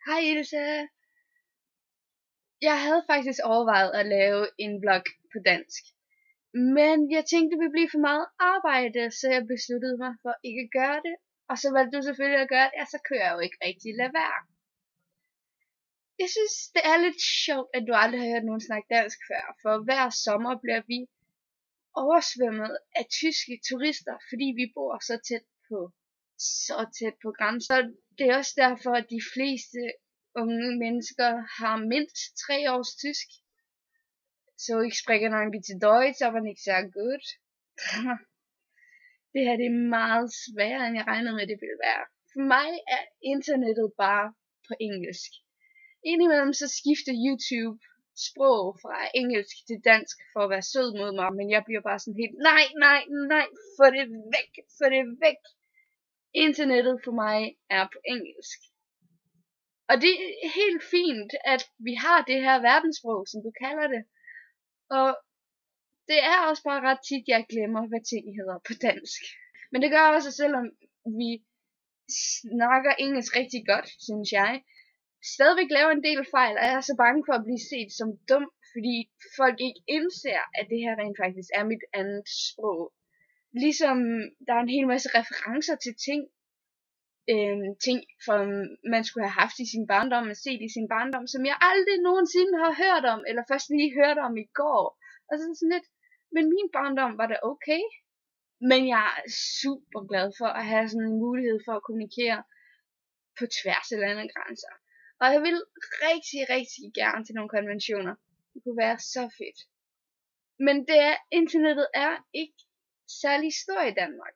Hej Ilse. Jeg havde faktisk overvejet at lave en vlog på dansk. Men jeg tænkte, det ville blive for meget arbejde, så jeg besluttede mig for ikke at gøre det. Og så valgte du selvfølgelig at gøre det, og så kører jeg jo ikke rigtig lade være. Jeg synes, det er lidt sjovt, at du aldrig har hørt nogen snakke dansk før. For hver sommer bliver vi oversvømmet af tyske turister, fordi vi bor så tæt på grænsen. Og det er også derfor, at de fleste unge mennesker har mindst 3 års tysk. So ich spreche noch ein bisschen Deutsch, aber nicht sehr gut. Det her det er meget sværere, end jeg regnede med, det ville være. For mig er internettet bare på engelsk. Indimellem så skifter YouTube sprog fra engelsk til dansk for at være sød mod mig, men jeg bliver bare sådan helt, nej, få det væk. Internettet for mig er på engelsk. Og det er helt fint, at vi har det her verdenssprog, som du kalder det. Og det er også bare ret tit, jeg glemmer, hvad ting hedder på dansk. Men det gør også, selvom vi snakker engelsk rigtig godt, synes jeg, stadigvæk laver en del fejl, og jeg er så bange for at blive set som dum, fordi folk ikke indser, at det her rent faktisk er mit andet sprog. Ligesom der er en hel masse referencer til ting, som man skulle have haft i sin barndom og set i sin barndom, som jeg aldrig nogensinde har hørt om, eller først lige hørt om i går. Og så sådan lidt, men min barndom var da okay. Men jeg er super glad for at have sådan en mulighed for at kommunikere på tværs af landegrænser. Og jeg vil rigtig gerne til nogle konventioner. Det kunne være så fedt. Men internettet er ikke særlig stor i Danmark.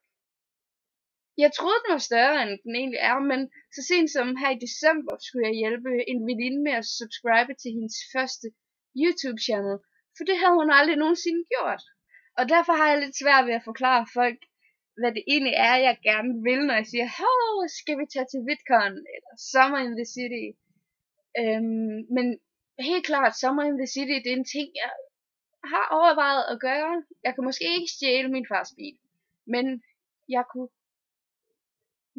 Jeg troede, den var større, end den egentlig er, men så sent som her i december skulle jeg hjælpe en veninde med at subscribe til hendes første YouTube-channel, for det havde hun aldrig nogensinde gjort. Og derfor har jeg lidt svært ved at forklare folk, hvad det egentlig er, jeg gerne vil, når jeg siger, skal vi tage til VidCon, eller Summer in the City. Men helt klart, Summer in the City, det er en ting, jeg har overvejet at gøre. Jeg kan måske ikke stjæle min fars bil, men jeg kunne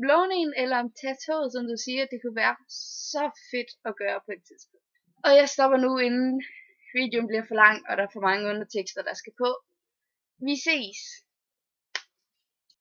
låne en eller tage toget, som du siger, det kunne være så fedt at gøre på et tidspunkt. Og jeg stopper nu, inden videoen bliver for lang, og der er for mange undertekster, der skal på. Vi ses!